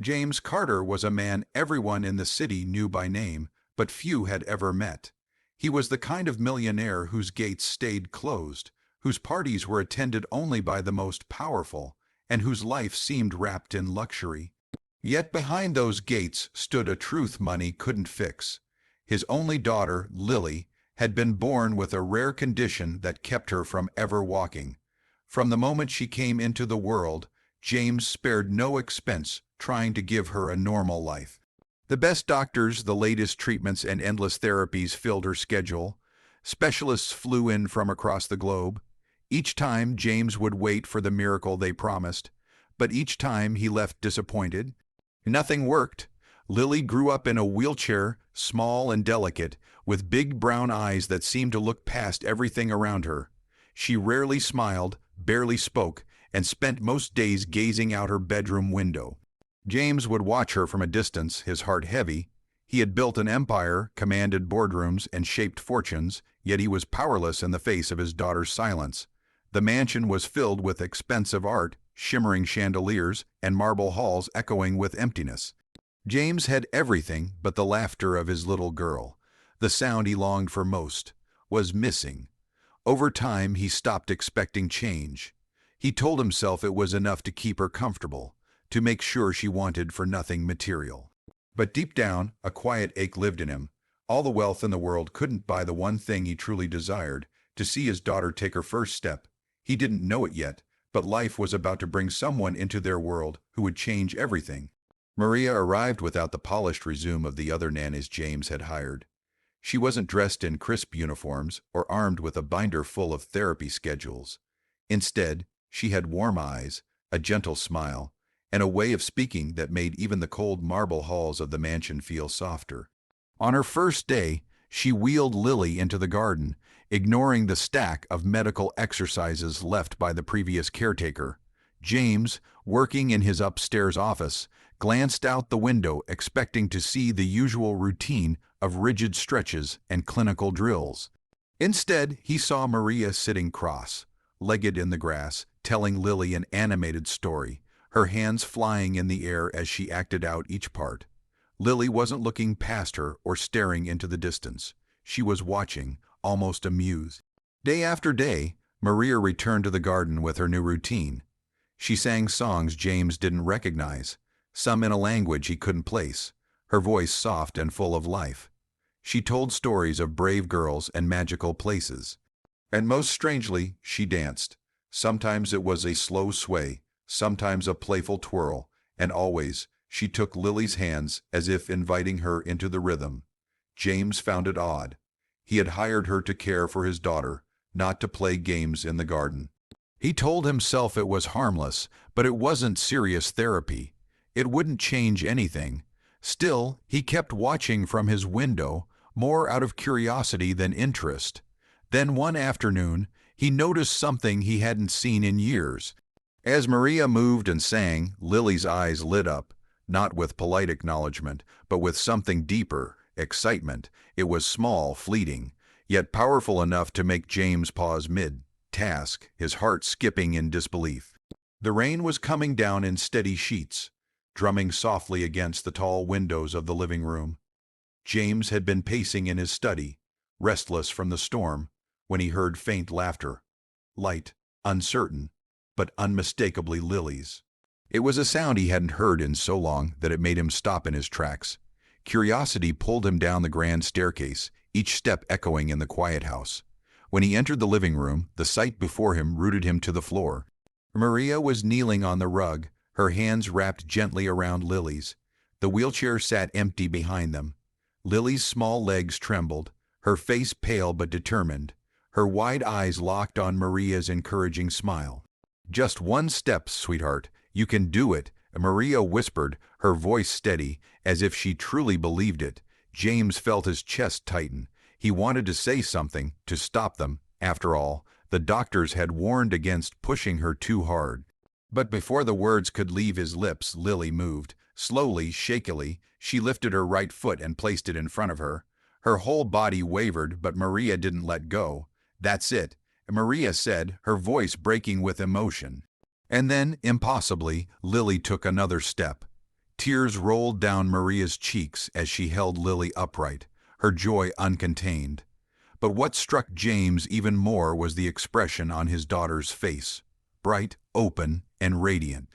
James Carter was a man everyone in the city knew by name, but few had ever met. He was the kind of millionaire whose gates stayed closed, whose parties were attended only by the most powerful, and whose life seemed wrapped in luxury. Yet behind those gates stood a truth money couldn't fix. His only daughter, Lily, had been born with a rare condition that kept her from ever walking. From the moment she came into the world, James spared no expense trying to give her a normal life. The best doctors, the latest treatments, and endless therapies filled her schedule. Specialists flew in from across the globe. Each time, James would wait for the miracle they promised, but each time he left disappointed. Nothing worked. Lily grew up in a wheelchair, small and delicate, with big brown eyes that seemed to look past everything around her. She rarely smiled, barely spoke, and spent most days gazing out her bedroom window. James would watch her from a distance, his heart heavy. He had built an empire, commanded boardrooms, and shaped fortunes, yet he was powerless in the face of his daughter's silence. The mansion was filled with expensive art, shimmering chandeliers, and marble halls echoing with emptiness. James had everything but the laughter of his little girl. The sound he longed for most was missing. Over time, he stopped expecting change. He told himself it was enough to keep her comfortable, to make sure she wanted for nothing material. But deep down, a quiet ache lived in him. All the wealth in the world couldn't buy the one thing he truly desired, to see his daughter take her first step. He didn't know it yet, but life was about to bring someone into their world who would change everything. Maria arrived without the polished resume of the other nannies James had hired. She wasn't dressed in crisp uniforms or armed with a binder full of therapy schedules. Instead, she had warm eyes, a gentle smile, and a way of speaking that made even the cold marble halls of the mansion feel softer. On her first day, she wheeled Lily into the garden, ignoring the stack of medical exercises left by the previous caretaker. James, working in his upstairs office, glanced out the window expecting to see the usual routine of rigid stretches and clinical drills. Instead, he saw Maria sitting cross-legged in the grass, telling Lily an animated story, her hands flying in the air as she acted out each part. Lily wasn't looking past her or staring into the distance. She was watching, almost amused. Day after day, Maria returned to the garden with her new routine. She sang songs James didn't recognize, some in a language he couldn't place, her voice soft and full of life. She told stories of brave girls and magical places. And most strangely, she danced. Sometimes it was a slow sway, sometimes a playful twirl, and always she took Lily's hands as if inviting her into the rhythm. James found it odd. He had hired her to care for his daughter, not to play games in the garden. He told himself it was harmless, but it wasn't serious therapy. It wouldn't change anything. Still, he kept watching from his window, more out of curiosity than interest. Then one afternoon, he noticed something he hadn't seen in years. As Maria moved and sang, Lily's eyes lit up, not with polite acknowledgement, but with something deeper, excitement. It was small, fleeting, yet powerful enough to make James pause mid-task, his heart skipping in disbelief. The rain was coming down in steady sheets, drumming softly against the tall windows of the living room. James had been pacing in his study, restless from the storm, when he heard faint laughter, light, uncertain, but unmistakably Lily's. It was a sound he hadn't heard in so long that it made him stop in his tracks. Curiosity pulled him down the grand staircase, each step echoing in the quiet house. When he entered the living room, the sight before him rooted him to the floor. Maria was kneeling on the rug, her hands wrapped gently around Lily's. The wheelchair sat empty behind them. Lily's small legs trembled, her face pale but determined, her wide eyes locked on Maria's encouraging smile. "Just one step, sweetheart. You can do it," Maria whispered, her voice steady, as if she truly believed it. James felt his chest tighten. He wanted to say something, to stop them. After all, the doctors had warned against pushing her too hard. But before the words could leave his lips, Lily moved. Slowly, shakily, she lifted her right foot and placed it in front of her. Her whole body wavered, but Maria didn't let go. "That's it," Maria said, her voice breaking with emotion. And then, impossibly, Lily took another step. Tears rolled down Maria's cheeks as she held Lily upright, her joy uncontained. But what struck James even more was the expression on his daughter's face, bright, open, and radiant.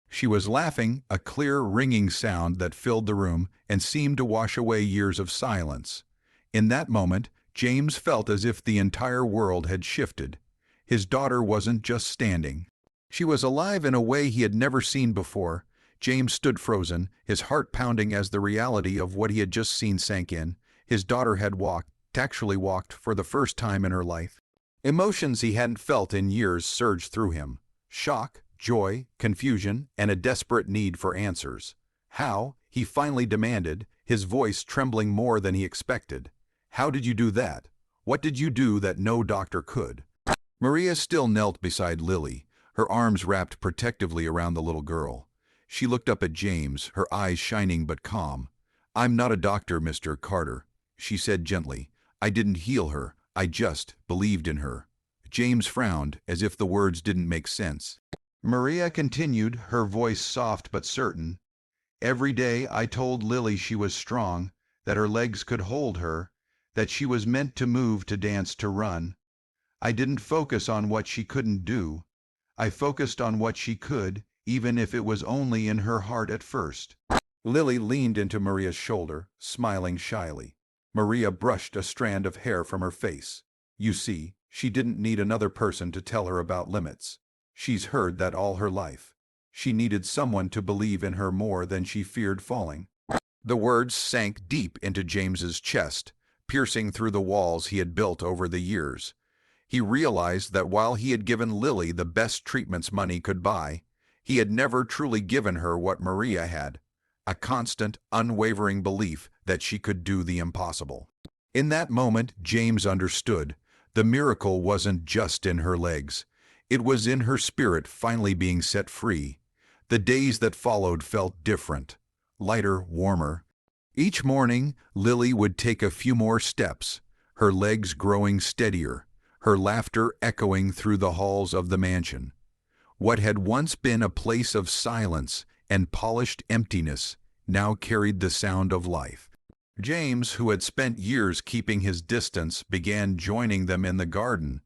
She was laughing, a clear, ringing sound that filled the room and seemed to wash away years of silence. In that moment, James felt as if the entire world had shifted. His daughter wasn't just standing. She was alive in a way he had never seen before. James stood frozen, his heart pounding as the reality of what he had just seen sank in. His daughter had actually walked for the first time in her life. Emotions he hadn't felt in years surged through him. Shock, joy, confusion, and a desperate need for answers. How? He finally demanded, his voice trembling more than he expected. How did you do that? What did you do that no doctor could? Maria still knelt beside Lily, her arms wrapped protectively around the little girl. She looked up at James, her eyes shining but calm. "I'm not a doctor, Mr. Carter," she said gently. "I didn't heal her. I just believed in her." James frowned, as if the words didn't make sense. Maria continued, her voice soft but certain. "Every day I told Lily she was strong, that her legs could hold her, that she was meant to move, to dance, to run. I didn't focus on what she couldn't do. I focused on what she could, even if it was only in her heart at first." Lily leaned into Maria's shoulder, smiling shyly. Maria brushed a strand of hair from her face. "You see, she didn't need another person to tell her about limits. She's heard that all her life. She needed someone to believe in her more than she feared falling." The words sank deep into James's chest, piercing through the walls he had built over the years. He realized that while he had given Lily the best treatments money could buy, he had never truly given her what Maria had, a constant, unwavering belief that she could do the impossible. In that moment, James understood. The miracle wasn't just in her legs. It was in her spirit finally being set free. The days that followed felt different, lighter, warmer. Each morning, Lily would take a few more steps, her legs growing steadier, her laughter echoing through the halls of the mansion. What had once been a place of silence and polished emptiness now carried the sound of life. James, who had spent years keeping his distance, began joining them in the garden.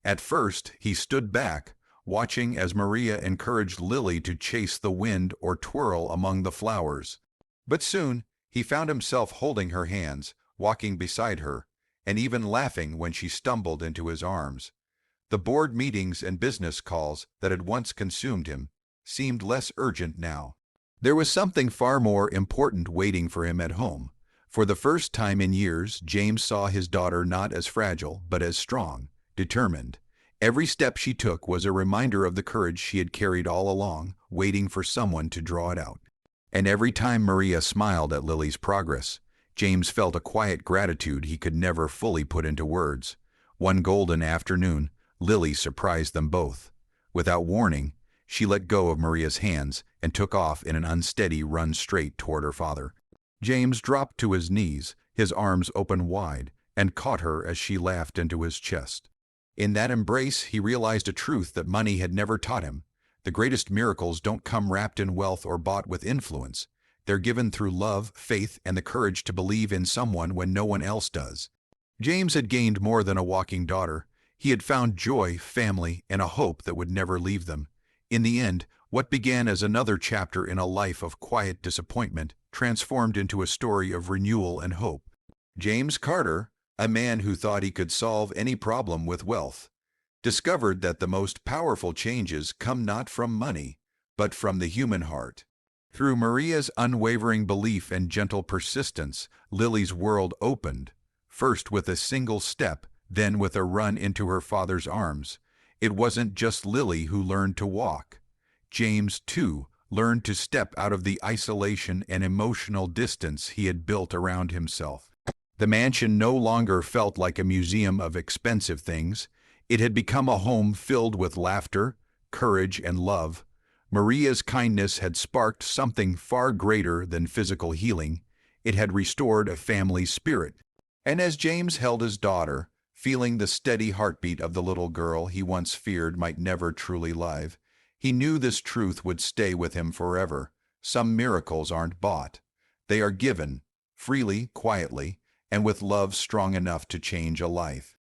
At first, he stood back, watching as Maria encouraged Lily to chase the wind or twirl among the flowers. But soon, he found himself holding her hands, walking beside her, and even laughing when she stumbled into his arms. The board meetings and business calls that had once consumed him seemed less urgent now. There was something far more important waiting for him at home. For the first time in years, James saw his daughter not as fragile, but as strong, determined. Every step she took was a reminder of the courage she had carried all along, waiting for someone to draw it out. And every time Maria smiled at Lily's progress, James felt a quiet gratitude he could never fully put into words. One golden afternoon, Lily surprised them both. Without warning, she let go of Maria's hands and took off in an unsteady run straight toward her father. James dropped to his knees, his arms open wide, and caught her as she laughed into his chest. In that embrace, he realized a truth that money had never taught him. The greatest miracles don't come wrapped in wealth or bought with influence. They're given through love, faith, and the courage to believe in someone when no one else does. James had gained more than a walking daughter. He had found joy, family, and a hope that would never leave them. In the end, what began as another chapter in a life of quiet disappointment transformed into a story of renewal and hope. James Carter, a man who thought he could solve any problem with wealth, discovered that the most powerful changes come not from money, but from the human heart. Through Maria's unwavering belief and gentle persistence, Lily's world opened, first with a single step, then with a run into her father's arms. It wasn't just Lily who learned to walk. James, too, learned to step out of the isolation and emotional distance he had built around himself. The mansion no longer felt like a museum of expensive things. It had become a home filled with laughter, courage, and love. Maria's kindness had sparked something far greater than physical healing. It had restored a family spirit. And as James held his daughter, feeling the steady heartbeat of the little girl he once feared might never truly live, he knew this truth would stay with him forever. Some miracles aren't bought. They are given, freely, quietly, and with love strong enough to change a life.